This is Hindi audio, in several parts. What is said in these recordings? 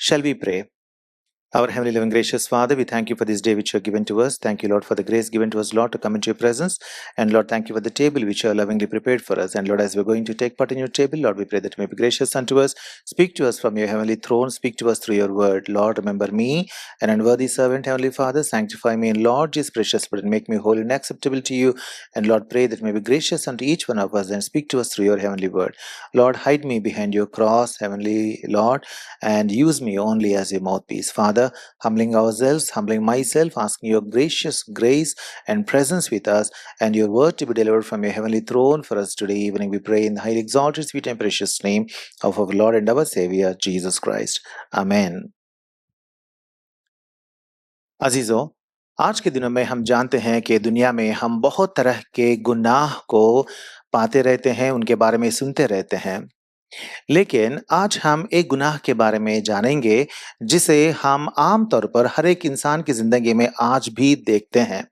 Shall we pray? Our Heavenly Loving Gracious Father, we thank you for this day which you have given to us. Thank you, Lord, for the grace given to us, Lord, to come into your presence. And Lord, thank you for the table which you have lovingly prepared for us. And Lord, as we're going to take part in your table, Lord, we pray that you may be gracious unto us. Speak to us from your heavenly throne. Speak to us through your word. Lord, remember me, an unworthy servant, Heavenly Father. Sanctify me in Lord Jesus' precious blood and make me holy and acceptable to you. And Lord, pray that you may be gracious unto each one of us and speak to us through your heavenly word. Lord, hide me behind your cross, Heavenly Lord, and use me only as your mouthpiece. Father, humbling ourselves, humbling myself, asking your gracious grace and presence with us, and your word to be delivered from your heavenly throne for us today evening. We pray in the highly exalted, sweet and precious name of our Lord and our Savior, Jesus Christ. Amen. अजीजों, आज के दिनों में हम जानते हैं कि दुनिया में हम बहुत तरह के गुनाह को पाते रहते हैं, उनके बारे में सुनते रहते हैं। लेकिन आज हम एक गुनाह के बारे में जानेंगे जिसे हम आम तौर पर हर एक इंसान की जिंदगी में आज भी देखते हैं।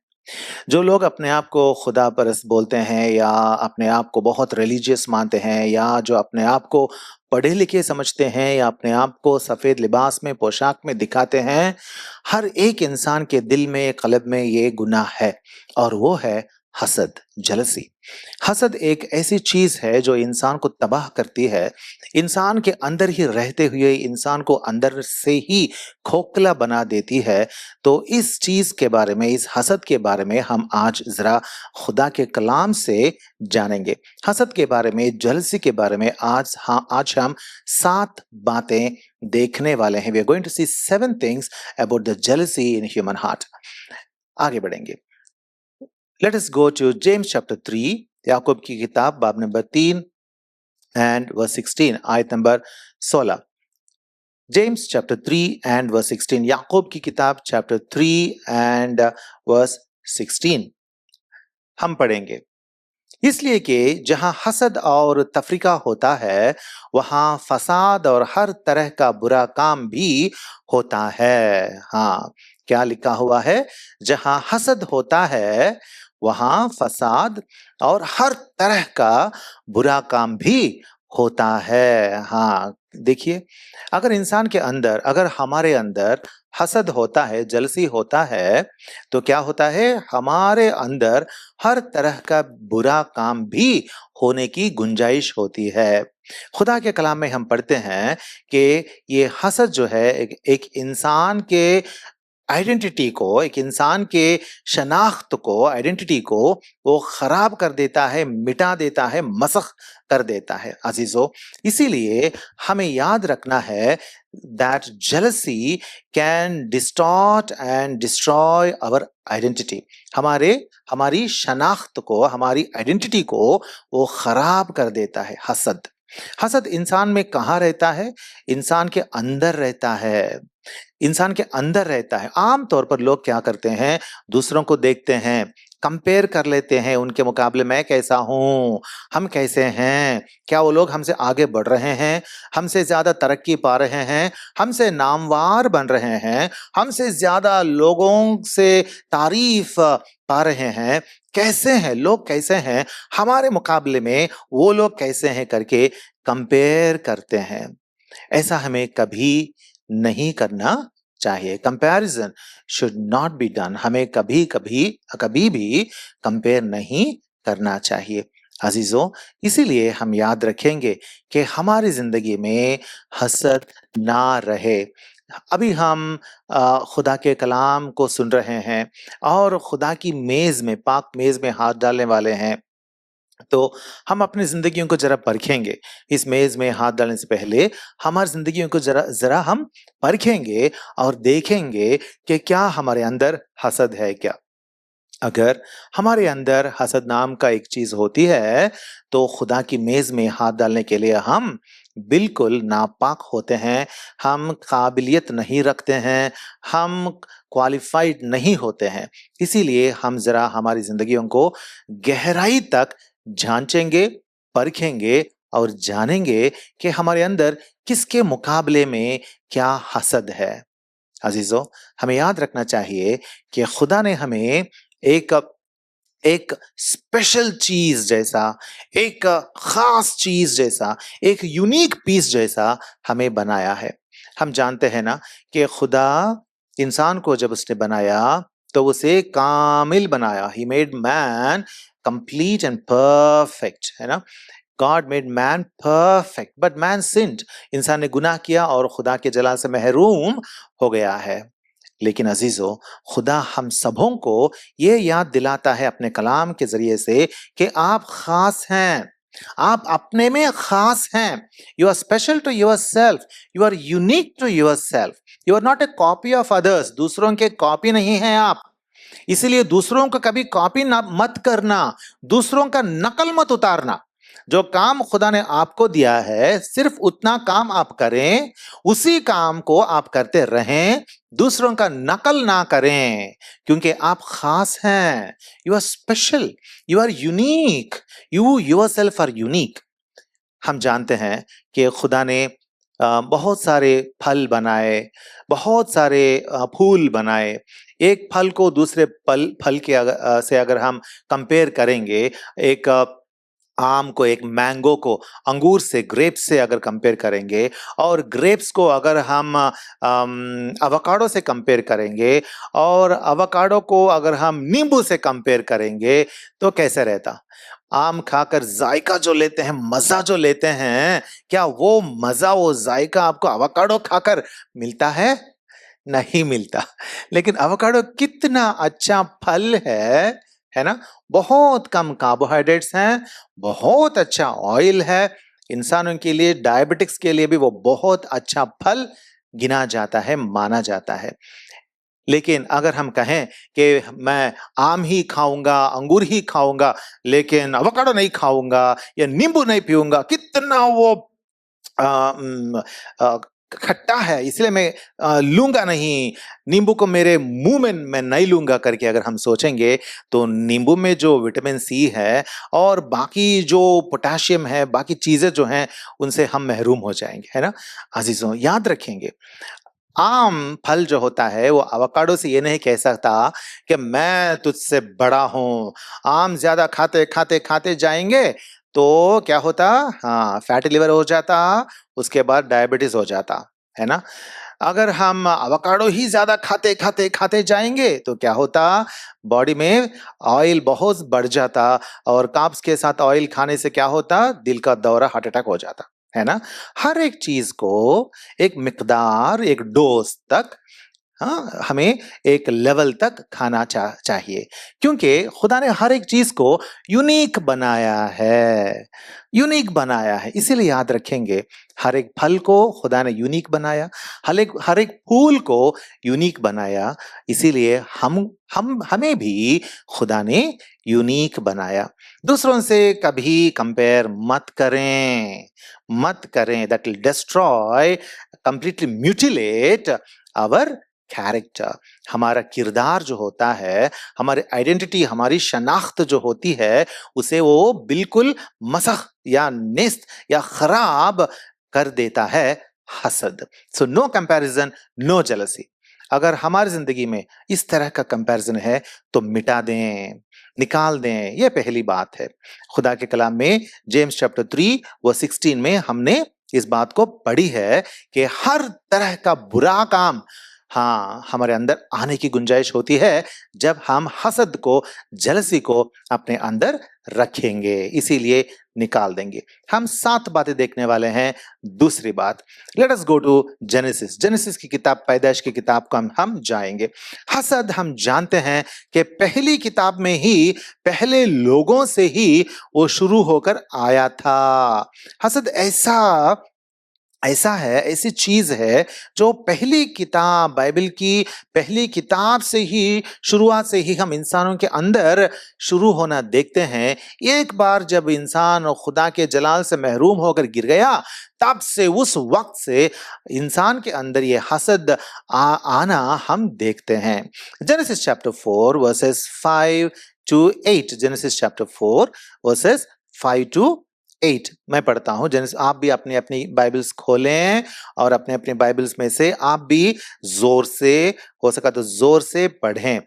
जो लोग अपने आप को खुदा परस्त बोलते हैं या अपने आप को बहुत रिलीजियस मानते हैं या जो अपने आप को पढ़े लिखे समझते हैं या अपने आप को सफेद लिबास में पोशाक में दिखाते हैं, हर एक इंसान के दिल में कल्ब में ये गुनाह है और वो है हसद, जलसी। हसद एक ऐसी चीज है जो इंसान को तबाह करती है, इंसान के अंदर ही रहते हुए इंसान को अंदर से ही खोखला बना देती है। तो इस चीज के बारे में, इस हसद के बारे में हम आज जरा खुदा के कलाम से जानेंगे। हसद के बारे में, जलसी के बारे में आज हम 7 बातें देखने वाले हैं। We are going to see 7 things about the jealousy in human heart. आगे बढ़ेंगे। Let us go to James chapter 3, याकूब की किताब बाब नंबर 3 and verse 16, आयत number 16। James chapter 3 and verse 16, याकूब की किताब chapter 3 and verse 16 हम पढ़ेंगे। इसलिए कि जहां हसद और तफरीका होता है, वहां फसाद और हर तरह का बुरा काम भी होता है। हाँ, क्या लिखा हुआ है? जहां हसद होता है, वहां फसाद और हर तरह का बुरा काम भी होता है। हाँ, देखिए, अगर इंसान के अंदर, अगर हमारे अंदर हसद होता है, जलसी होता है, तो क्या होता है? हमारे अंदर हर तरह का बुरा काम भी होने की गुंजाइश होती है। खुदा के कलाम में हम पढ़ते हैं कि ये हसद जो है एक इंसान के आइडेंटिटी को, एक इंसान के शनाख्त को, आइडेंटिटी को वो खराब कर देता है, मिटा देता है, मसख कर देता है। अजीजों, इसीलिए हमें याद रखना है that jealousy can distort and destroy our identity। हमारी शनाख्त को, हमारी आइडेंटिटी को वो खराब कर देता है। हसद इंसान में कहाँ रहता है? इंसान के अंदर रहता है। इंसान के अंदर रहता है। आम तौर पर लोग क्या करते हैं? दूसरों को देखते हैं, कंपेयर कर लेते हैं, उनके मुकाबले मैं कैसा हूं, हम कैसे हैं, क्या वो लोग हमसे आगे बढ़ रहे हैं, हमसे ज्यादा तरक्की पा रहे हैं, हमसे नामवार बन रहे हैं, हमसे ज्यादा लोगों से तारीफ पा रहे हैं, कैसे हैं लोग, कैसे हैं हमारे मुकाबले में वो लोग कैसे हैं करके कंपेयर करते हैं। ऐसा हमें कभी नहीं करना चाहिए। Comparison should not be done. हमें कभी भी कंपेयर नहीं करना चाहिए। अजीजों, इसीलिए हम याद रखेंगे कि हमारी जिंदगी में हसद ना रहे। अभी हम खुदा के कलाम को सुन रहे हैं और खुदा की मेज में, पाक मेज में हाथ डालने वाले हैं। तो हम अपनी जिंदगियों को जरा परखेंगे। इस मेज में हाथ डालने से पहले हमारी जिंदगियों को जरा हम परखेंगे और देखेंगे कि क्या हमारे अंदर हसद है क्या। अगर हमारे अंदर हसद नाम का एक चीज होती है, तो खुदा की मेज में हाथ डालने के लिए हम बिल्कुल नापाक होते हैं, हम काबिलियत नहीं रखते हैं, हम क्वालिफाइड नहीं होते हैं। इसीलिए हम जरा हमारी जिंदगियों को गहराई तक जांचेंगे, परखेंगे और जानेंगे कि हमारे अंदर किसके मुकाबले में क्या हसद है। अजीजों, हमें याद रखना चाहिए कि खुदा ने हमें एक स्पेशल चीज जैसा, एक खास चीज जैसा, एक यूनिक पीस जैसा हमें बनाया है। हम जानते हैं ना कि खुदा इंसान को जब उसने बनाया तो उसे कामिल बनाया। He made man complete and perfect, है ना। God made man perfect but man sinned. इंसान ने गुनाह किया और खुदा के जलाल से महरूम हो गया है। लेकिन अजीजों, खुदा हम सबों को ये याद दिलाता है अपने कलाम के जरिए से कि आप खास हैं, आप अपने में खास हैं। You are special to yourself, you are unique to yourself, you are not a copy of others. दूसरों के कॉपी नहीं है आप। इसीलिए दूसरों का कभी कॉपी ना मत करना, दूसरों का नकल मत उतारना। जो काम खुदा ने आपको दिया है सिर्फ उतना काम आप करें, उसी काम को आप करते रहें, दूसरों का नकल ना करें, क्योंकि आप खास हैं। You are special, you are unique, you yourself are unique. हम जानते हैं कि खुदा ने बहुत सारे फल बनाए, बहुत सारे फूल बनाए। एक फल को दूसरे फल के से अगर हम कंपेयर करेंगे, एक आम को, एक मैंगो को अंगूर से, ग्रेप्स से अगर कंपेयर करेंगे, और ग्रेप्स को अगर हम अवोकाडो से कंपेयर करेंगे, और अवोकाडो को अगर हम नींबू से कंपेयर करेंगे, तो कैसे रहता? आम खाकर जायका जो लेते हैं, मजा जो लेते हैं, क्या वो मजा, वो जायका आपको अवोकाडो खाकर मिलता नहीं मिलता। लेकिन अवोकाडो कितना अच्छा फल है ना। बहुत कम कार्बोहाइड्रेट्स हैं, बहुत अच्छा ऑयल है। इंसानों के लिए, डायबिटिक्स के लिए भी वो बहुत अच्छा फल गिना जाता है, माना जाता है। लेकिन अगर हम कहें कि मैं आम ही खाऊंगा, अंगूर ही खाऊंगा, लेकिन अवोकाडो नहीं खाऊंगा या नींबू नहीं पीऊंगा, कितना वो अ, उम, अ, खट्टा है, इसलिए मैं लूंगा नहीं, नींबू को मेरे मुंह में मैं नहीं लूंगा करके अगर हम सोचेंगे, तो नींबू में जो विटामिन सी है और बाकी जो पोटेशियम है, बाकी चीजें जो हैं, उनसे हम महरूम हो जाएंगे, है ना। अजीजों, याद रखेंगे, आम फल जो होता है वो अवोकाडो से ये नहीं कह सकता कि मैं तुझसे बड़ा हूं। आम ज्यादा खाते खाते खाते जाएंगे तो क्या होता? हाँ, फैटी लिवर हो जाता, उसके बाद डायबिटीज हो जाता, है ना। अगर हम अवोकाडो ही ज्यादा खाते खाते खाते जाएंगे तो क्या होता? बॉडी में ऑयल बहुत बढ़ जाता, और कार्ब्स के साथ ऑयल खाने से क्या होता? दिल का दौरा, हार्ट अटैक हो जाता, है ना। हर एक चीज को एक मिकदार, एक डोज तक, हाँ, हमें एक लेवल तक खाना चाहिए, क्योंकि खुदा ने हर एक चीज को यूनिक बनाया है, यूनिक बनाया है। इसीलिए याद रखेंगे, हर एक फल को खुदा ने यूनिक बनाया, हर एक फूल को यूनिक बनाया। इसीलिए हमें भी खुदा ने यूनिक बनाया। दूसरों से कभी कंपेयर मत करें, मत करें। That will destroy, completely mutilate our character. हमारा किरदार जो होता है, हमारी आइडेंटिटी, हमारी शनाख्त जो होती है, उसे वो बिल्कुल मसख या नेस्त या खराब कर देता है हसद। So no comparison, no jealousy. अगर हमारी जिंदगी में इस तरह का कंपैरिजन है तो मिटा दें, निकाल दें। यह पहली बात है। खुदा के कलाम में जेम्स चैप्टर 3 व 16 में हमने इस बात को पढ़ी है कि हर तरह का बुरा काम, हाँ, हमारे अंदर आने की गुंजाइश होती है जब हम हसद को, जलसी को अपने अंदर रखेंगे, इसीलिए निकाल देंगे। हम 7 बातें देखने वाले हैं। दूसरी बात, let us go to Genesis. Genesis की किताब, पैदाइश की किताब को हम जाएंगे। हसद हम जानते हैं कि पहली किताब में ही, पहले लोगों से ही वो शुरू होकर आया था। हसद ऐसा ऐसा है, ऐसी चीज है जो पहली किताब, बाइबल की पहली किताब से ही, शुरुआत से ही हम इंसानों के अंदर शुरू होना देखते हैं। एक बार जब इंसान खुदा के जलाल से महरूम होकर गिर गया, तब से, उस वक्त से इंसान के अंदर ये हसद आना हम देखते हैं। Genesis chapter 4 versus 5 to 8। Genesis chapter 4 versus 5 to 8 मैं पढ़ता हूं। जेनेसिस, आप भी अपनी अपनी बाइबल्स खोलें और अपने अपने बाइबल्स में से आप भी जोर से, हो सका तो जोर से पढ़ें।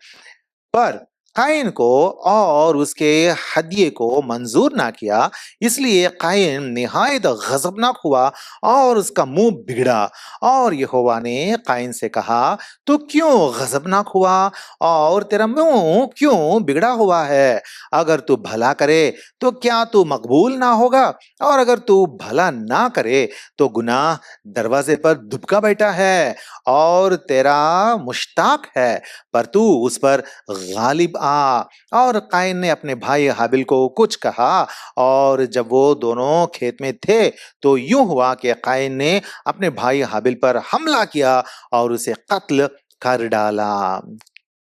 पर कायीन को और उसके हदिये को मंजूर ना किया, इसलिए कायीन निहायत गजबनाक हुआ और उसका मुंह बिगड़ा। और यहोवा ने कायीन से कहा, तू क्यों गजबनाक हुआ और तेरा मुंह क्यों बिगड़ा हुआ है? अगर तू भला करे तो क्या तू मकबूल ना होगा, और अगर तू भला ना करे तो गुनाह दरवाजे पर दुबका बैठा है और तेरा मुश्ताक है, पर तू उस पर गालिब आ। और कायीन ने अपने भाई हाबिल को कुछ कहा, और जब वो दोनों खेत में थे तो यूं हुआ कि कायीन ने अपने भाई हाबिल पर हमला किया और उसे कत्ल कर डाला।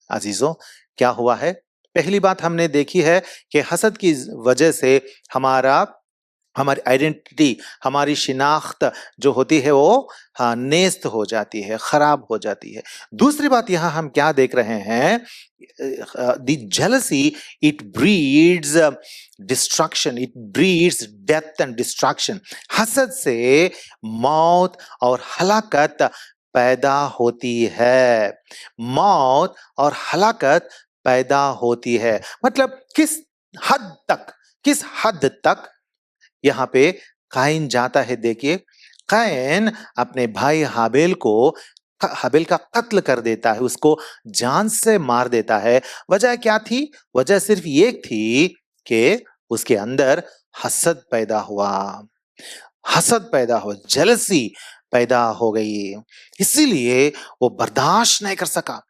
अजीजों, क्या हुआ है? पहली बात हमने देखी है कि हसद की वजह से हमारा हमारी आइडेंटिटी, हमारी शिनाख्त जो होती है वो हाँ नेस्त हो जाती है, खराब हो जाती है। दूसरी बात यहाँ हम क्या देख रहे हैं? The jealousy, it breeds destruction, it breeds death and destruction. हसद से मौत और हलाकत पैदा होती है। मौत और हलाकत पैदा होती है। मतलब किस हद तक यहाँ पे कायीन जाता है। देखिए, कायीन अपने भाई हाबिल का कत्ल कर देता है, उसको जान से मार देता है। वजह क्या थी? वजह सिर्फ ये थी कि उसके अंदर हसद पैदा हुआ, हसद पैदा हो, जेलसी पैदा हो गई। इसीलिए वो बर्दाश्त नहीं कर सका।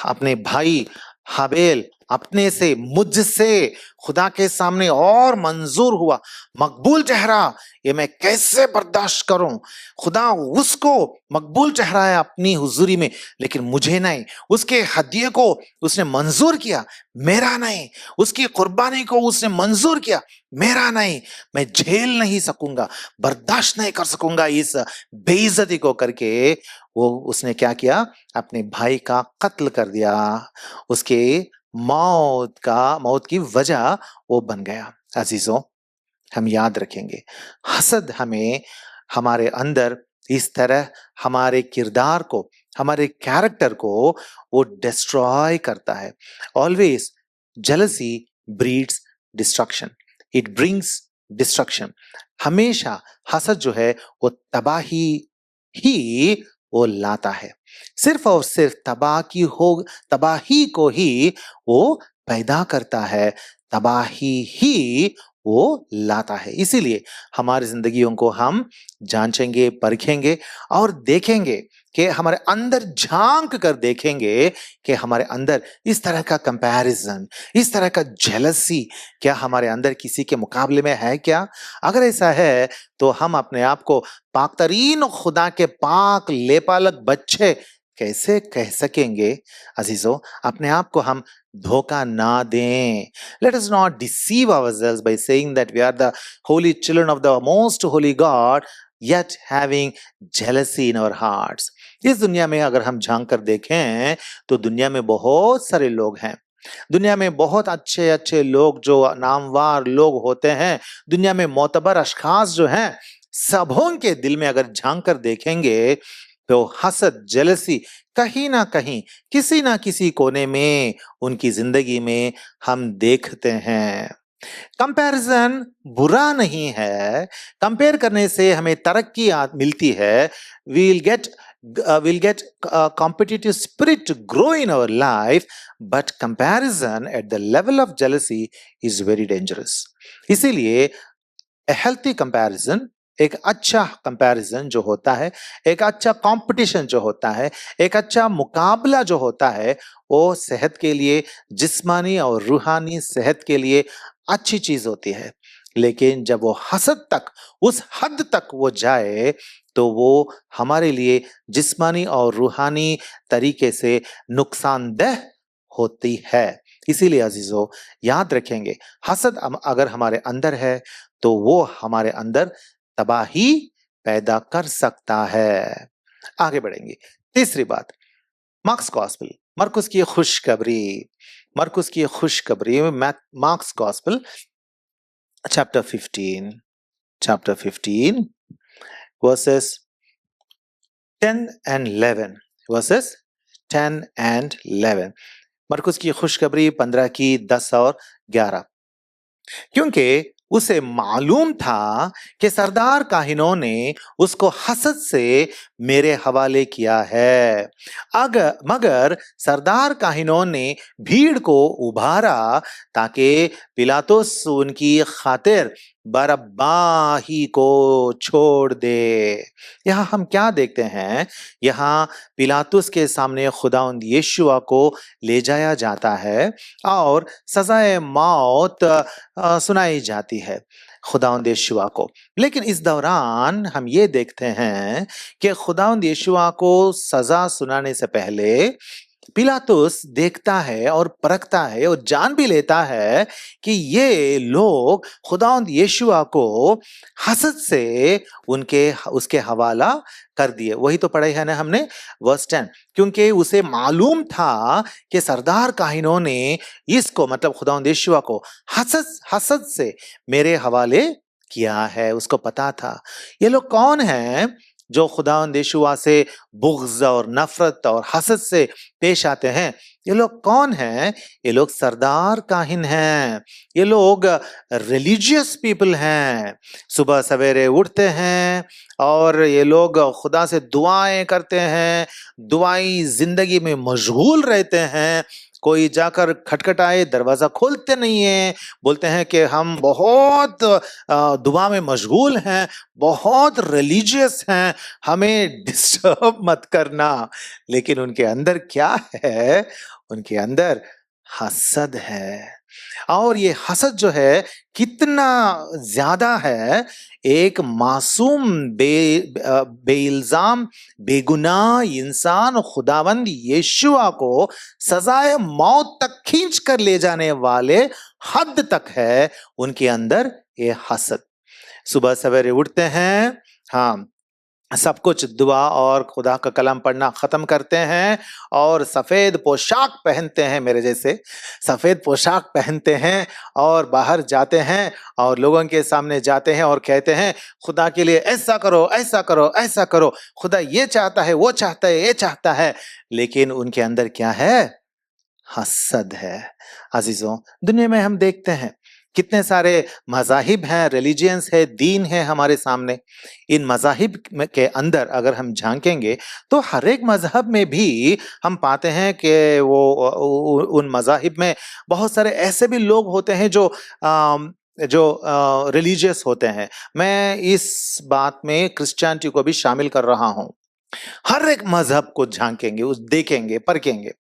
अपने भाई हाबिल अपने से, मुझसे खुदा के सामने और मंजूर हुआ, मकबूल ठहरा। ये मैं कैसे बर्दाश्त करूं? खुदा उसको मकबूल ठहराया अपनी हुजूरी में, लेकिन मुझे नहीं। उसके हदिये को उसने मंजूर किया, मेरा नहीं। उसकी कुर्बानी को उसने मंजूर किया, मेरा नहीं। मैं झेल नहीं सकूंगा, बर्दाश्त नहीं कर सकूंगा इस बेइज्जती को करके वो उसने क्या किया? अपने भाई का कत्ल कर दिया। उसके मौत की वजह वो बन गया। अजीजों, हम याद रखेंगे, हसद हमें हमारे अंदर इस तरह हमारे किरदार को, हमारे कैरेक्टर को वो डिस्ट्रॉय करता है। Always jealousy breeds destruction, it brings destruction. हमेशा हसद जो है वो तबाही ही वो लाता है। सिर्फ और सिर्फ तबाही को ही वो पैदा करता है, तबाही ही वो लाता है। इसीलिए हमारी जिंदगियों को हम जांचेंगे, परखेंगे और देखेंगे कि हमारे अंदर झांक कर देखेंगे कि हमारे अंदर इस तरह का कंपैरिजन, इस तरह का जेलसी क्या हमारे अंदर किसी के मुकाबले में है क्या? अगर ऐसा है तो हम अपने आप को पाक-तरीन खुदा के पाक लेपालक बच्चे कैसे कह सकेंगे? अजीजों, अपने आप को हम धोखा ना दें। Let us not deceive ourselves by saying that we are the holy children of the most holy God, yet having jealousy in our hearts. इस दुनिया में अगर हम झांक कर देखें तो दुनिया में बहुत सारे लोग हैं। दुनिया में बहुत अच्छे अच्छे लोग, जो नामवार लोग होते हैं, दुनिया में मोतबर अशखास जो हैं, सबों के दिल में अगर झांक कर देखेंगे तो हसद, जेलसी कहीं ना कहीं, किसी ना किसी कोने में उनकी जिंदगी में हम देखते हैं। कंपैरिजन बुरा नहीं है। कंपेयर करने से हमें तरक्की मिलती है। We'll get competitive spirit to grow in our life, but comparison at the level of jealousy is very dangerous. इसीलिए a healthy comparison, एक अच्छा कंपैरिजन जो होता है, एक अच्छा कंपटीशन जो होता है, एक अच्छा मुकाबला जो होता है, वो सेहत के लिए, जिस्मानी और रूहानी सेहत के लिए अच्छी चीज होती है। लेकिन जब वो हसद तक, उस हद तक वो जाए तो वो हमारे लिए जिस्मानी और रूहानी तरीके से नुकसानदेह होती है। इसीलिए अजीजों, याद रखेंगे, हसद अगर हमारे अंदर है तो वो हमारे अंदर तबाही पैदा कर सकता है। आगे बढ़ेंगे। तीसरी बात, मार्क्स गॉस्पेल, मरकुस की खुशखबरी, marks gospel chapter 15 versus 10 and 11, verses 10 and 11. मरकुस की खुशखबरी 15 की 10 और 11। क्योंकि उसे मालूम था कि सरदार काहिनों ने उसको हसद से मेरे हवाले किया है। मगर सरदार काहिनों ने भीड़ को उभारा ताकि पिलातुस उनकी खातिर बरअब्बा ही को छोड़ दे। यहाँ हम क्या देखते हैं? यहाँ पिलातुस के सामने खुदावंद यीशुआ को ले जाया जाता है और सजाए मौत सुनाई जाती है खुदावंद यीशुआ को। लेकिन इस दौरान हम ये देखते हैं कि खुदावंद यीशुआ को सजा सुनाने से पहले पिलातुस देखता है और परखता है और जान भी लेता है कि ये लोग खुदावंद यीशुआ को हसद से उसके हवाला कर दिए। वही तो पढ़े है ना हमने वर्स 10। क्योंकि उसे मालूम था कि सरदार काहिनों ने इसको मतलब खुदावंद यीशुआ को हसद से मेरे हवाले किया है। उसको पता था ये लोग कौन हैं जो खुदावंद यीशुआ से बुग़्ज़ और नफरत और हसद से पेश आते हैं। ये लोग कौन हैं? ये लोग सरदार काहिन हैं। ये लोग रिलीजियस पीपल हैं। सुबह सवेरे उठते हैं और ये लोग खुदा से दुआएं करते हैं, दुआई जिंदगी में मशगूल रहते हैं। कोई जाकर खटखटाए दरवाजा खोलते नहीं है, बोलते हैं कि हम बहुत दुआ में मशगूल हैं, बहुत रिलीजियस हैं, हमें डिस्टर्ब मत करना। लेकिन उनके अंदर क्या है? उनके अंदर हसद है। और ये हसद जो है कितना ज्यादा है, एक मासूम बेइल्जाम बेगुनाह इंसान खुदावंद यीशुआ को सजाए मौत तक खींच कर ले जाने वाले हद तक है उनके अंदर ये हसद। सुबह सवेरे उठते हैं, हाँ, सब कुछ दुआ और खुदा का कलाम पढ़ना खत्म करते हैं और सफेद पोशाक पहनते हैं, मेरे जैसे सफेद पोशाक पहनते हैं और बाहर जाते हैं और लोगों के सामने जाते हैं और कहते हैं खुदा के लिए ऐसा करो, ऐसा करो, ऐसा करो, खुदा ये चाहता है, वो चाहता है, ये चाहता है। लेकिन उनके अंदर क्या है? हसद है। अजीजों, दुनिया में हम देखते हैं कितने सारे मज़ाहिब हैं, रिलीजियंस है, दीन है हमारे सामने। इन मज़ाहिब के अंदर अगर हम झांकेंगे तो हर एक मज़हब में भी हम पाते हैं कि उन मज़ाहिब में बहुत सारे ऐसे भी लोग होते हैं जो रिलीजियस होते हैं। मैं इस बात में क्रिश्चियनिटी को भी शामिल कर रहा हूँ। हर एक मज़हब को झांकेंगे, उस देखेंगे, परखेंगे।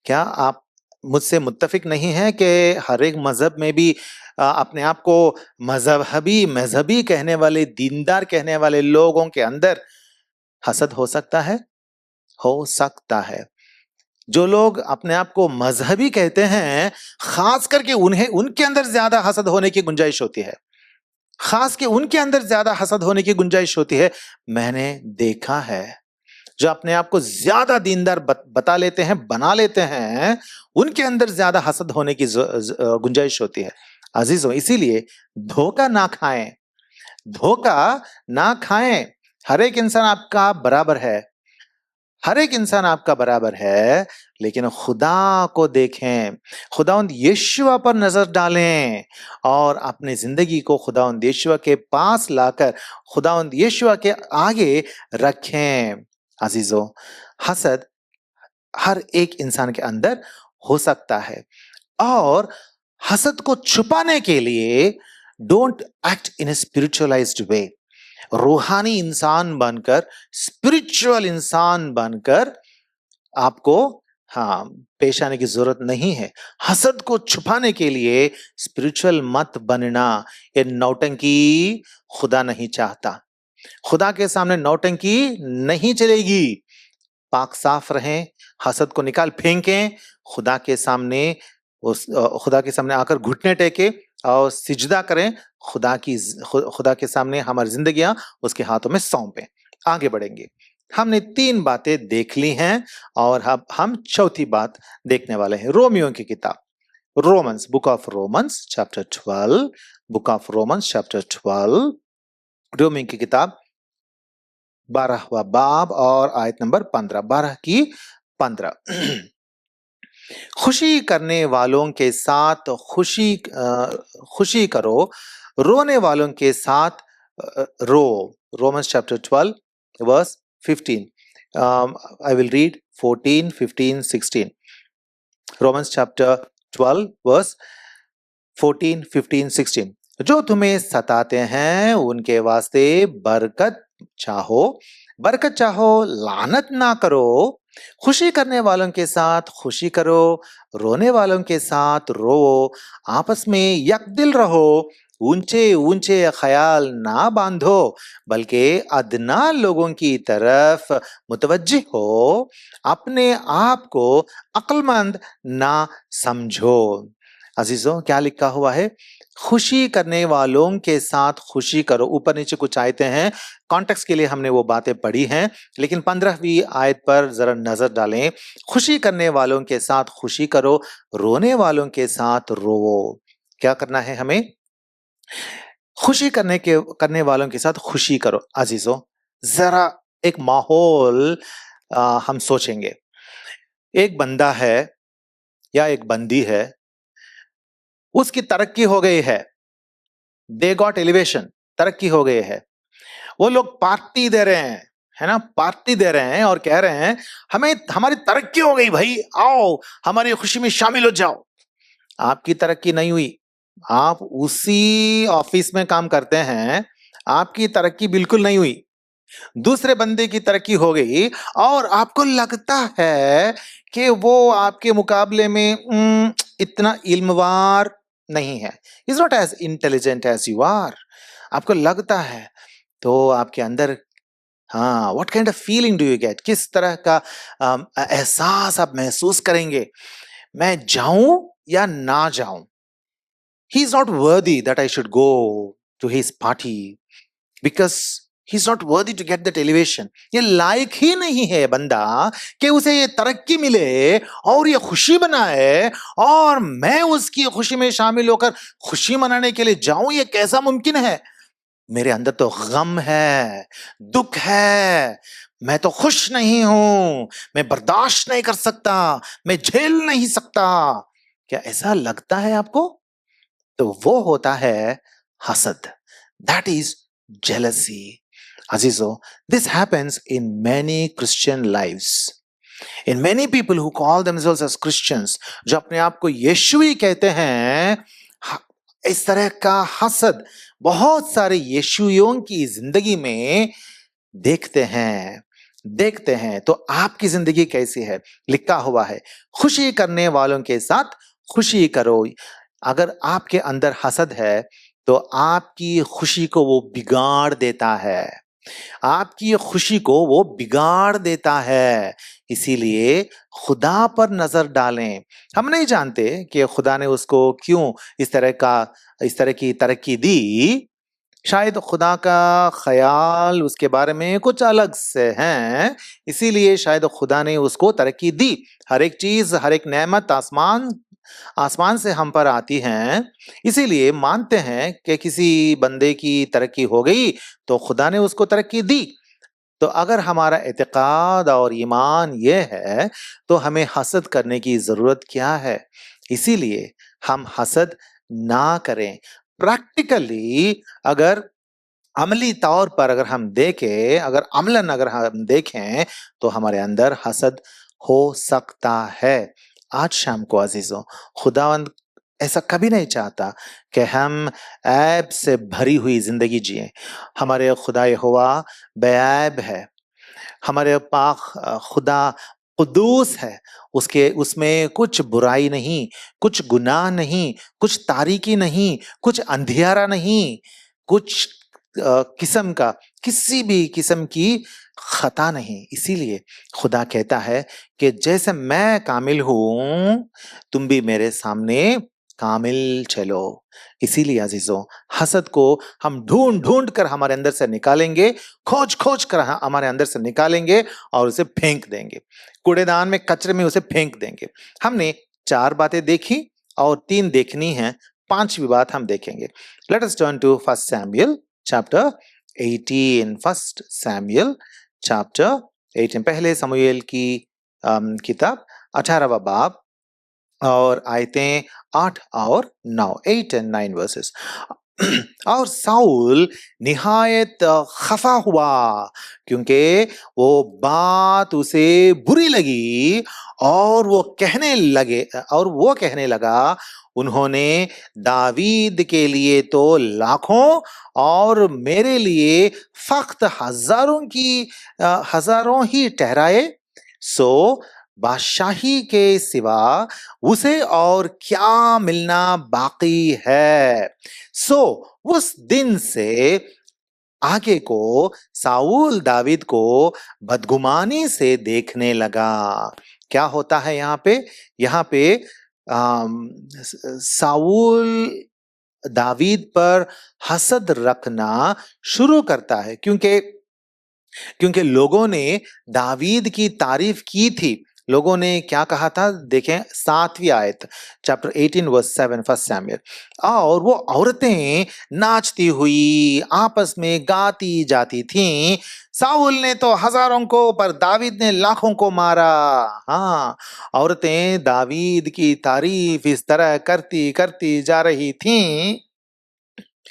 क्या आप मुझसे मुत्तफिक नहीं है कि हर एक मजहब में भी अपने आप को मजहबी कहने वाले, दीनदार कहने वाले लोगों के अंदर हसद हो सकता है? हो सकता है। जो लोग अपने आप को मजहबी कहते हैं, खास करके उन्हें उनके अंदर ज्यादा हसद होने की गुंजाइश होती है। खास के उनके अंदर ज्यादा हसद होने की गुंजाइश होती है। मैंने देखा है जो अपने आप को ज्यादा दीनदार बता लेते हैं, बना लेते हैं, उनके अंदर ज्यादा हसद होने की गुंजाइश होती है। अजीजों, इसीलिए धोखा ना खाएं, धोखा ना खाएं। हर एक इंसान आपका बराबर है, हर एक इंसान आपका बराबर है, लेकिन खुदा को देखें, खुदावंद यीशुआ पर नजर डालें और अपनी जिंदगी को खुदावंद यीशुआ के पास लाकर खुदावंद यीशुआ के आगे रखें। अजीजों, हसद हर एक इंसान के अंदर हो सकता है और हसद को छुपाने के लिए don't act in a spiritualized way. रूहानी इंसान बनकर, स्पिरिचुअल इंसान बनकर आपको, हाँ, पेश आने की जरूरत नहीं है। हसद को छुपाने के लिए स्पिरिचुअल मत बनना। ये नौटंकी खुदा नहीं चाहता। खुदा के सामने नौटंकी नहीं चलेगी। पाक साफ रहें, हसद को निकाल फेंकें, खुदा के सामने खुदा के सामने आकर घुटने टेके और सिजदा करें। खुदा के सामने हमारी जिंदगियां उसके हाथों में सौंपें। आगे बढ़ेंगे। हमने 3 बातें देख ली हैं और अब हम चौथी बात देखने वाले हैं। रोमियो की किताब, Romans, book of Romans chapter 12, book of Romans chapter 12, Romeo की किताब 12वां बाब और आयत नंबर 15, 12 की 15। खुशी करने वालों के साथ खुशी करो, रोने वालों के साथ रो। Romans chapter 12 verse 15. I will read 14, 15, 16. Romans chapter 12 verse 14, 15, 16. जो तुम्हें सताते हैं उनके वास्ते बरकत चाहो, लानत ना करो। खुशी करने वालों के साथ खुशी करो, रोने वालों के साथ रो। आपस में यकदिल रहो, ऊंचे ऊंचे ख्याल ना बांधो, बल्कि अदना लोगों की तरफ मुतवज्जिह हो। अपने आप को अक्लमंद ना समझो। अजीजों, क्या लिखा हुआ है? खुशी करने वालों के साथ खुशी करो। ऊपर नीचे कुछ आयतें हैं, कॉन्टेक्स्ट के लिए हमने वो बातें पढ़ी हैं, लेकिन 15वीं आयत पर जरा नजर डालें। खुशी करने वालों के साथ खुशी करो, रोने वालों के साथ रोवो। क्या करना है हमें? खुशी करने वालों के साथ खुशी करो। अजीजों, जरा एक माहौल हम सोचेंगे। एक बंदा है या एक बंदी है, उसकी तरक्की हो गई है, दे गॉट एलिवेशन, तरक्की हो गई है। वो लोग पार्टी दे रहे हैं, है ना, पार्टी दे रहे हैं और कह रहे हैं हमें हमारी तरक्की हो गई भाई, आओ हमारी खुशी में शामिल हो जाओ। आपकी तरक्की नहीं हुई, आप उसी ऑफिस में काम करते हैं, आपकी तरक्की बिल्कुल नहीं हुई। दूसरे बंदे की तरक्की हो गई और आपको लगता है कि वो आपके मुकाबले में इतना इल्मवार नहीं है, is not as intelligent as you are, आपको लगता है। तो आपके अंदर, हाँ, what kind of feeling do you get? किस तरह का एहसास आप महसूस करेंगे? मैं जाऊं या ना जाऊं? He is not worthy that I should go to his party because he is not worthy to get that elevation. ये लायक ही नहीं है बंदा कि उसे ये तरक्की मिले और ये खुशी बनाए और मैं उसकी खुशी में शामिल होकर खुशी मनाने के लिए जाऊं। ये कैसा मुमकिन है? मेरे अंदर तो गम है, दुख है, मैं तो खुश नहीं हूं, मैं बर्दाश्त नहीं कर सकता, मैं झेल नहीं सकता। क्या ऐसा लगता है आपको? तो वो होता है हसद, दैट इज जेलसी। अजीजों, this happens in many Christian lives, in many people who call themselves as Christians, जो अपने आप को यीशुई कहते हैं। इस तरह का हसद बहुत सारे यीशुइयों की जिंदगी में देखते हैं। तो आपकी जिंदगी कैसी है? लिखा हुआ है, खुशी करने वालों के साथ खुशी करो। अगर आपके अंदर हसद है तो आपकी खुशी को वो बिगाड़ देता है, आपकी खुशी को वो बिगाड़ देता है। इसीलिए खुदा पर नजर डालें। हम नहीं जानते कि खुदा ने उसको क्यों इस तरह की तरक्की दी। शायद खुदा का ख्याल उसके बारे में कुछ अलग से है, इसीलिए शायद खुदा ने उसको तरक्की दी। हर एक चीज, हर एक नेमत आसमान आसमान से हम पर आती हैं, इसीलिए मानते हैं कि किसी बंदे की तरक्की हो गई तो खुदा ने उसको तरक्की दी। तो अगर हमारा एतकाद और ईमान ये है तो हमें हसद करने की जरूरत क्या है? इसीलिए हम हसद ना करें। प्रैक्टिकली, अगर अमली तौर पर अगर हम देखें, अगर हम देखें तो हमारे अंदर हसद हो सकता है। आज शाम को अजीजों, खुदावंद ऐसा कभी नहीं चाहता कि हम ऐब से भरी हुई जिंदगी जिए। हमारे खुदा यहोवा बेऐब है, हमारे पाक खुदा कुद्दूस है, उसके उसमें कुछ बुराई नहीं, कुछ गुनाह नहीं, कुछ तारीकी नहीं, कुछ अंधियारा नहीं, कुछ किस्म का किसी भी किस्म की खता नहीं। इसीलिए खुदा कहता है कि जैसे मैं कामिल हूं, तुम भी मेरे सामने कामिल चलो। इसीलिए अजीजों, हसद को हम ढूंढ ढूंढ कर हमारे अंदर से निकालेंगे, खोज खोज कर हमारे अंदर से निकालेंगे और उसे फेंक देंगे, कूड़ेदान में, कचरे में उसे फेंक देंगे। हमने 4 बातें देखी और 3 देखनी है, 5वीं बात हम देखेंगे। Let us turn to 1 Samuel chapter 18। 1 Samuel chapter 18, पहले समूएल की किताब 18वां बाब और आयतें 8 और 9, 8 and 9 वर्सेस। और साउल निहायत खफा हुआ क्योंकि वो बात उसे बुरी लगी, और वो कहने लगा, उन्होंने दावीद के लिए तो लाखों और मेरे लिए फक्त हजारों ही ठहराए, सो बादशाही के सिवा उसे और क्या मिलना बाकी है। सो उस दिन से आगे को साऊल दावीद को बदगुमानी से देखने लगा। क्या होता है यहाँ पे साऊल दावीद पर हसद रखना शुरू करता है, क्योंकि लोगों ने दावीद की तारीफ की थी। लोगों ने क्या कहा था, देखें 7वीं आयत, चैप्टर 18 वर्स 7, फर्स्ट सैमुएल। और वो औरतें नाचती हुई आपस में गाती जाती थीं, साउल ने तो हजारों को पर दावीद ने लाखों को मारा। हाँ, औरतें दावीद की तारीफ इस तरह करती करती जा रही थीं।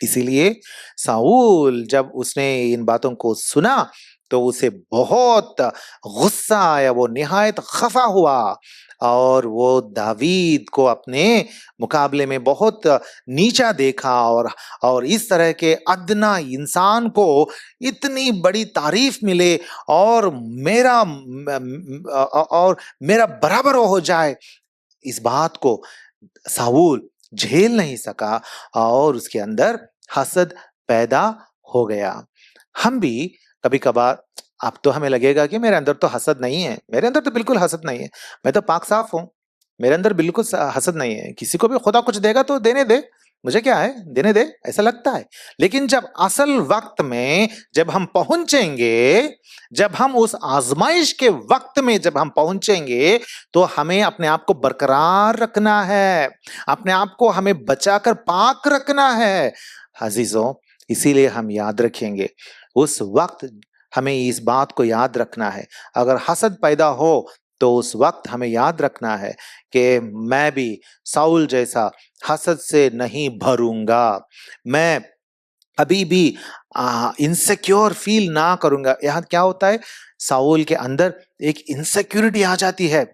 इसीलिए साऊल जब उसने इन बातों को सुना तो उसे बहुत गुस्सा आया, वो निहायत खफा हुआ और वो दावीद को अपने मुकाबले में बहुत नीचा देखा। और इस तरह के अदना इंसान को इतनी बड़ी तारीफ मिले और मेरा बराबर हो जाए, इस बात को साऊल झेल नहीं सका और उसके अंदर हसद पैदा हो गया। हम भी कभी कभार, अब तो हमें लगेगा कि मेरे अंदर तो हसद नहीं है, मेरे अंदर तो बिल्कुल हसद नहीं है, मैं तो पाक साफ हूं, मेरे अंदर बिल्कुल हसद नहीं है, किसी को भी खुदा कुछ देगा तो देने दे, मुझे क्या है, देने दे, ऐसा लगता है। लेकिन जब असल वक्त में जब हम पहुंचेंगे, जब हम उस आजमाइश के वक्त में जब हम पहुंचेंगे, तो हमें अपने आप को बरकरार रखना है, अपने आप को हमें बचाकर पाक रखना है अजीजों। इसीलिए हम याद रखेंगे उस वक्त, हमें इस बात को याद रखना है, अगर हसद पैदा हो तो उस वक्त हमें याद रखना है कि मैं भी साउल जैसा हसद से नहीं भरूंगा, मैं अभी भी इनसिक्योर फील ना करूंगा। यहाँ क्या होता है, साउल के अंदर एक इनसिक्योरिटी आ जाती है।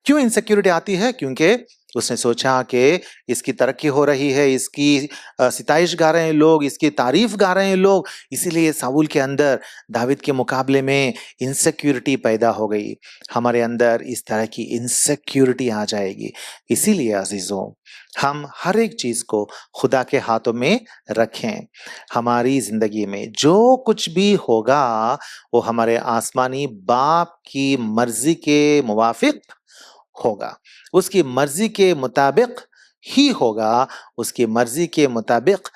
क्यों इनसिक्योरिटी आती है? क्योंकि उसने सोचा कि इसकी तरक्की हो रही है, इसकी सिताइश गा रहे हैं लोग, इसकी तारीफ गा रहे हैं लोग, इसीलिए साउल के अंदर दावीद के मुकाबले में इनसिक्योरिटी पैदा हो गई। हमारे अंदर इस तरह की इनसिक्योरिटी आ जाएगी। इसीलिए अजीजों, हम हर एक चीज को खुदा के हाथों में रखें। हमारी जिंदगी में जो कुछ भी होगा वो हमारे आसमानी बाप की मर्जी के मुवाफिक होगा, उसकी मर्जी के मुताबिक ही होगा, उसकी मर्जी के मुताबिक,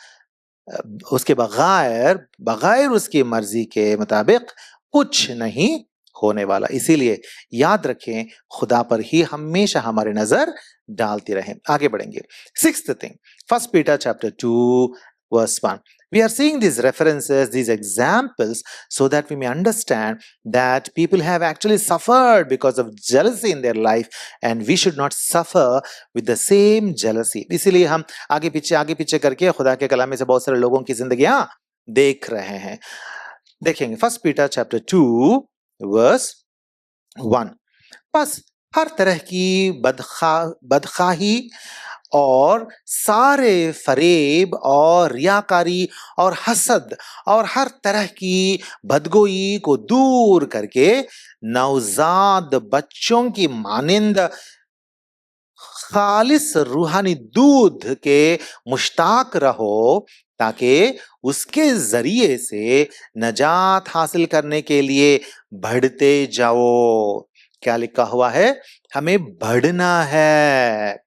उसके बगैर उसकी मर्जी के मुताबिक कुछ नहीं होने वाला। इसीलिए याद रखें, खुदा पर ही हमेशा हमारी नजर डालती रहें। आगे बढ़ेंगे। Sixth thing, first Peter chapter 2 verse 1. We are seeing these references, these examples, so that we may understand that people have actually suffered because of jealousy in their life, and we should not suffer with the same jealousy. इसीलिए हम आगे पीछे करके खुदा के कलाम में से बहुत सारे लोगों की जिंदगियां देख रहे हैं। देखेंगे फर्स्ट पीटर चैप्टर 2 वर्स 1। बस हर तरह की बदखाही और सारे फरेब और रियाकारी और हसद और हर तरह की बदगोई को दूर करके नवजात बच्चों की मानिंद खालिस रूहानी दूध के मुश्ताक रहो, ताकि उसके जरिए से नजात हासिल करने के लिए बढ़ते जाओ। क्या लिखा हुआ है? हमें बढ़ना है,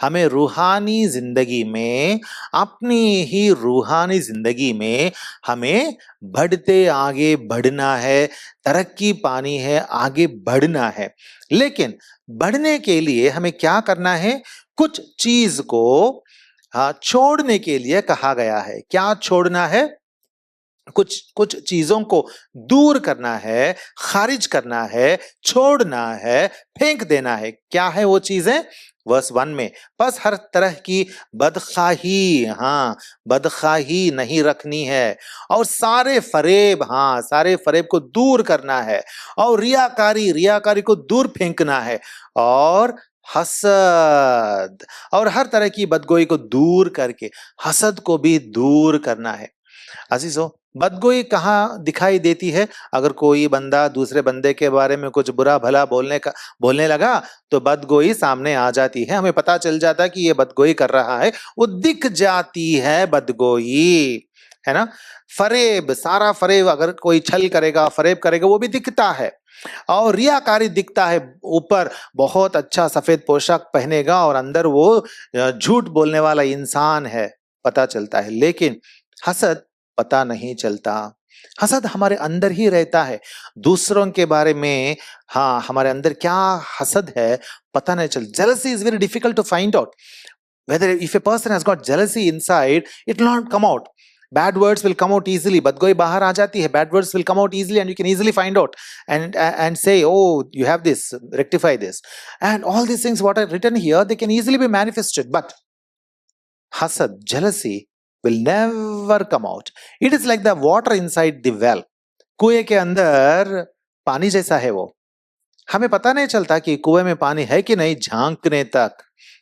हमें रूहानी जिंदगी में, अपनी ही रूहानी जिंदगी में हमें बढ़ते आगे बढ़ना है, तरक्की पानी है, आगे बढ़ना है। लेकिन बढ़ने के लिए हमें क्या करना है? कुछ चीज को छोड़ने के लिए कहा गया है। क्या छोड़ना है? कुछ चीजों को दूर करना है, खारिज करना है, छोड़ना है, फेंक देना है। क्या है वो चीजें? वर्स 1 में, बस हर तरह की बदखाही, हाँ, बदखाही नहीं रखनी है, और सारे फरेब, हाँ, सारे फरेब को दूर करना है, और रियाकारी, रियाकारी को दूर फेंकना है, और हसद, और हर तरह की बदगोई को दूर करके हसद को भी दूर करना है। अजीजों, बदगोई कहाँ दिखाई देती है? अगर कोई बंदा दूसरे बंदे के बारे में कुछ बुरा भला बोलने लगा, तो बदगोई सामने आ जाती है, हमें पता चल जाता है कि ये बदगोई कर रहा है, वो दिख जाती है बदगोई, है ना? फरेब, सारा फरेब, अगर कोई छल करेगा, फरेब करेगा, वो भी दिखता है। और रियाकारी दिखता है, ऊपर बहुत अच्छा सफेद पोशाक पहनेगा और अंदर वो झूठ बोलने वाला इंसान है, पता चलता है। लेकिन हसद पता नहीं चलता। हसद हमारे अंदर ही रहता है, दूसरों के बारे में, हाँ, हमारे अंदर क्या हसद है पता नहीं चलता। jealousy is very difficult to find out whether if a person has got jealousy inside, it will not come out. Bad words will come out easily, बदगोई बाहर आ जाती है, bad words will come out easily and you can easily find out and say, oh, you have this, rectify this, and all these things what are written here, they can easily be manifested. But hasad, jealousy will never come out. It is like the water inside the well. कुएं के अंदर पानी जैसा है वो, हमें पता नहीं चलता कि कुएं में पानी है कि नहीं झांकने तक।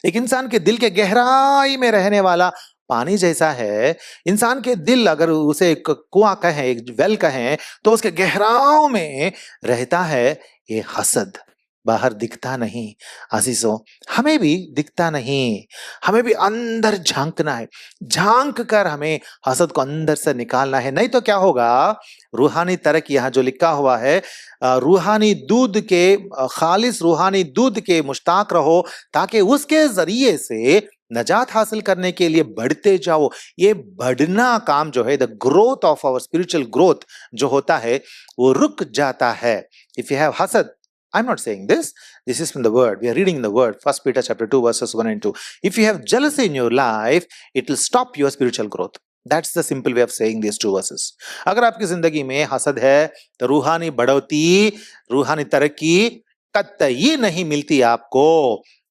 एक इंसान के दिल के गहराई में रहने वाला पानी जैसा है। इंसान के दिल, अगर उसे एक कुआं कहें, एक वेल कहें, तो उसके गहराओं में रहता है ये हसद, बाहर दिखता नहीं। अजीजों, हमें भी दिखता नहीं, हमें भी अंदर झांकना है, झांक कर हमें हसद को अंदर से निकालना है। नहीं तो क्या होगा, रूहानी तरक, यहाँ जो लिखा हुआ है, रूहानी दूध के, खालिस रूहानी दूध के मुश्ताक रहो, ताकि उसके जरिए से नजात हासिल करने के लिए बढ़ते जाओ। ये बढ़ना काम जो है, the growth of our spiritual growth जो होता है, वो रुक जाता है। इफ यू हैव हसद, I'm not saying this. This is from the word. We are reading the word. 1 Peter chapter 2 verses 1 and 2. If you have jealousy in your life, it will stop your spiritual growth. That's the simple way of saying these two verses. अगर आपकी जिंदगी में हसद है, तो रूहानी बढ़ोतरी, रूहानी तरक्की कतई नहीं मिलती आपको।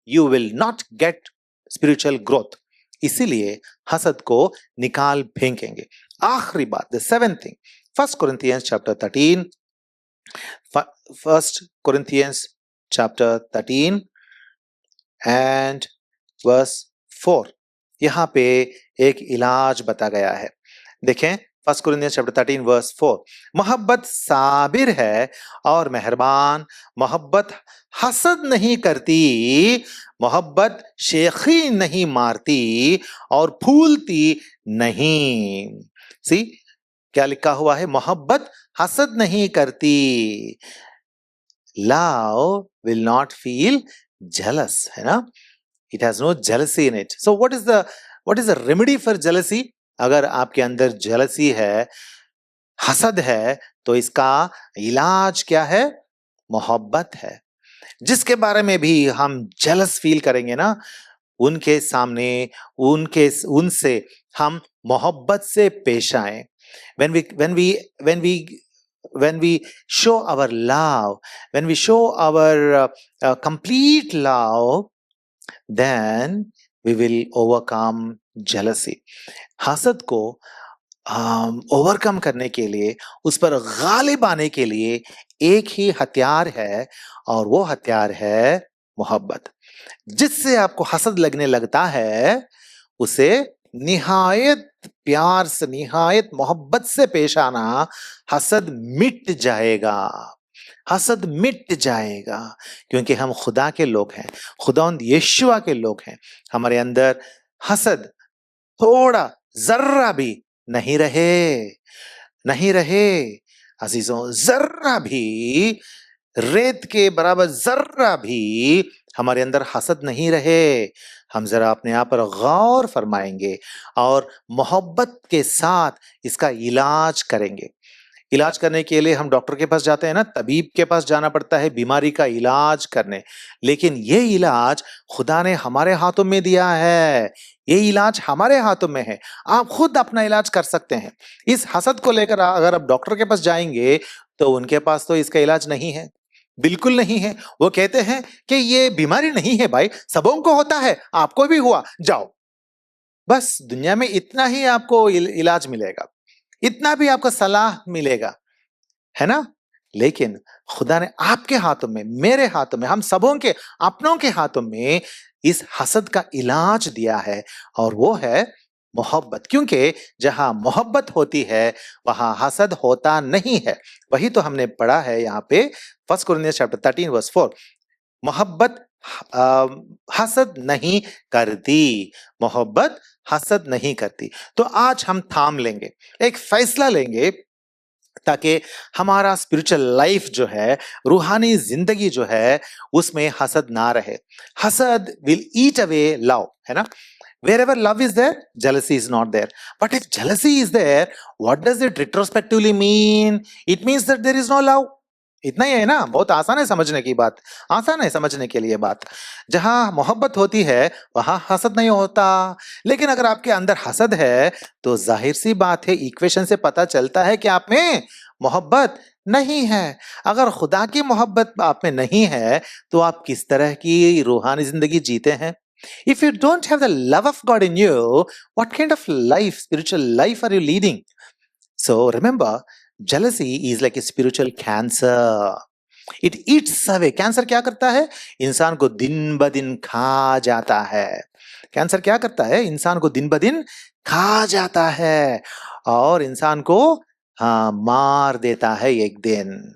You will not get spiritual growth. इसीलिए हसद को निकाल फेंकेंगे। आखिरी बात, the seventh thing, 1 Corinthians chapter 13, 1 Corinthians chapter 13 and verse 4, यहाँ पे एक इलाज बता गया है। देखें 1 Corinthians chapter 13 verse 4, मोहब्बत साबिर है और मेहरबान, मोहब्बत हसद नहीं करती, मोहब्बत शेखी नहीं मारती और फूलती नहीं। सी क्या लिखा हुआ है, मोहब्बत हसद नहीं करती। Love will not feel jealous, है ना? It has no jealousy in it. So what is the remedy for jealousy? अगर आपके अंदर jealousy है, हसद है, तो इसका इलाज क्या है? मोहब्बत है। जिसके बारे में भी हम jealous feel करेंगे ना, उनके सामने, उनसे हम मोहब्बत से पेश आए। When we show our love, when we show our complete love, then we will overcome jealousy. हसद को ओवरकम करने के लिए, उस पर गालिब आने के लिए एक ही हथियार है, और वो हथियार है मोहब्बत। जिससे आपको हसद लगने लगता है, उसे निहायत प्यार से, निहायत मोहब्बत से पेश आना, हसद मिट जाएगा, हसद मिट जाएगा। क्योंकि हम खुदा के लोग हैं, खुदावंद यीशुआ के लोग हैं। हमारे अंदर हसद थोड़ा जर्रा भी नहीं रहे अजीजों, जर्रा भी, रेत के बराबर जर्रा भी हमारे अंदर हसद नहीं रहे। हम जरा अपने आप पर गौर फरमाएंगे और मोहब्बत के साथ इसका इलाज करेंगे। इलाज करने के लिए हम डॉक्टर के पास जाते हैं ना, तबीब के पास जाना पड़ता है बीमारी का इलाज करने। लेकिन ये इलाज खुदा ने हमारे हाथों में दिया है, ये इलाज हमारे हाथों में है। आप खुद अपना इलाज कर सकते हैं। इस हसद को लेकर अगर आप डॉक्टर के पास जाएंगे, तो उनके पास तो इसका इलाज नहीं है। बिल्कुल नहीं है। वो कहते हैं कि ये बीमारी नहीं है भाई, सबों को होता है, आपको भी हुआ, जाओ। बस दुनिया में इतना ही आपको इलाज मिलेगा, इतना भी आपको सलाह मिलेगा, है ना? लेकिन खुदा ने आपके हाथों में, मेरे हाथों में, हम सबों के अपनों के हाथों में इस हसद का इलाज दिया है, और वो है मोहब्बत। क्योंकि जहां मोहब्बत होती है वहां हसद होता नहीं है। वही तो हमने पढ़ा है यहाँ पे, 1 Corinthians chapter 13 verse 4। मोहब्बत अ, हसद नहीं करती, मोहब्बत हसद नहीं करती। तो आज हम थाम लेंगे, एक फैसला लेंगे, ताकि हमारा स्पिरिचुअल लाइफ जो है, रूहानी जिंदगी जो है, उसमें हसद ना रहे। हसद विल ईट अवे लव, है ना? Wherever love is there, jealousy is not there. But if jealousy is there, what does it retrospectively mean? It means that there is no love. इतना ही है ना, बहुत आसान है समझने की बात, आसान है समझने के लिए बात। जहां मोहब्बत होती है वहां हसद नहीं होता। लेकिन अगर आपके अंदर हसद है तो जाहिर सी बात है, इक्वेशन से पता चलता है कि आप में मोहब्बत नहीं है। अगर खुदा की मोहब्बत आप में नहीं है तो आप किस तरह की रूहानी जिंदगी जीते हैं? If you don't have the love of God in you, what kind of life, spiritual life are you leading? So remember, jealousy is like a spiritual cancer. It eats away. Cancer क्या करता है? इंसान को दिन ब दिन खा जाता है। कैंसर क्या करता है? इंसान को दिन ब दिन खा जाता है और इंसान को मार देता है एक दिन।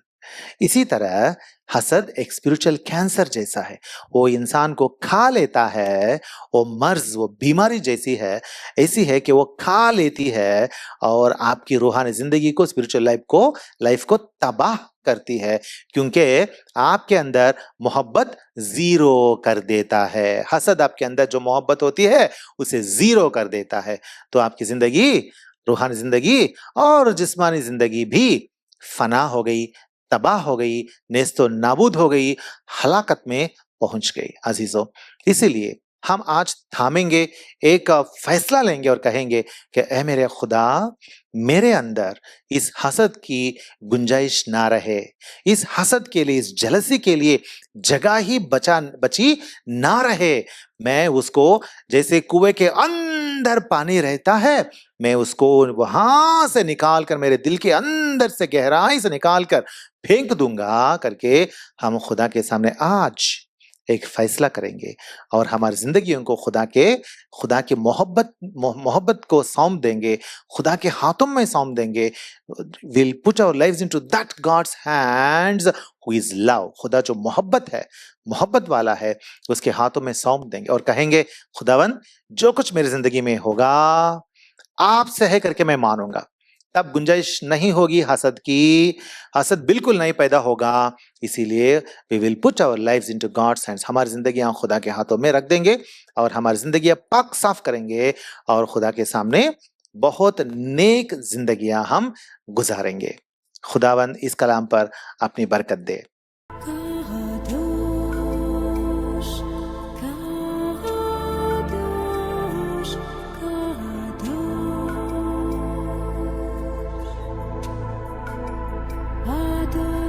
इसी तरह हसद एक स्पिरिचुअल कैंसर जैसा है, वो इंसान को खा लेता है। वो मर्ज, वो बीमारी जैसी है, ऐसी है कि वो खा लेती है और आपकी रूहानी जिंदगी को, स्पिरिचुअल लाइफ को तबाह करती है, क्योंकि आपके अंदर मोहब्बत जीरो कर देता है। हसद आपके अंदर जो मोहब्बत होती है उसे जीरो कर देता है। तो आपकी जिंदगी, रूहानी जिंदगी और जिस्मानी जिंदगी भी फना हो गई, तबाह हो गई, नेस्तो नाबूद हो गई, हलाकत में पहुंच गई। अजीजों, इसीलिए हम आज थामेंगे, एक फैसला लेंगे और कहेंगे कि ऐ मेरे खुदा, मेरे अंदर इस हसद की गुंजाइश ना रहे, इस हसद के लिए, इस जलसी के लिए जगह ही बची ना रहे। मैं उसको, जैसे कुएं के अंदर पानी रहता है, मैं उसको वहां से निकाल कर, मेरे दिल के अंदर से, गहराई से निकाल कर फेंक दूंगा करके हम खुदा के सामने आज एक फैसला करेंगे और हमारी जिंदगियों को खुदा के मोहब्बत को सौंप देंगे, खुदा के हाथों में सौंप देंगे। Will put our lives into that God's hands who is love. खुदा जो मोहब्बत है, मोहब्बत वाला है, उसके हाथों में सौंप देंगे और कहेंगे, खुदावन जो कुछ मेरी जिंदगी में होगा आपसे है करके मैं मानूंगा। तब गुंजाइश नहीं होगी हसद की, हसद बिल्कुल नहीं पैदा होगा। इसीलिए we will put our lives into God's hands. हमारी जिंदगियां खुदा के हाथों में रख देंगे और हमारी जिंदगियां पाक साफ करेंगे और खुदा के सामने बहुत नेक जिंदगियां हम गुजारेंगे। खुदावंद इस कलाम पर अपनी बरकत दे। Adore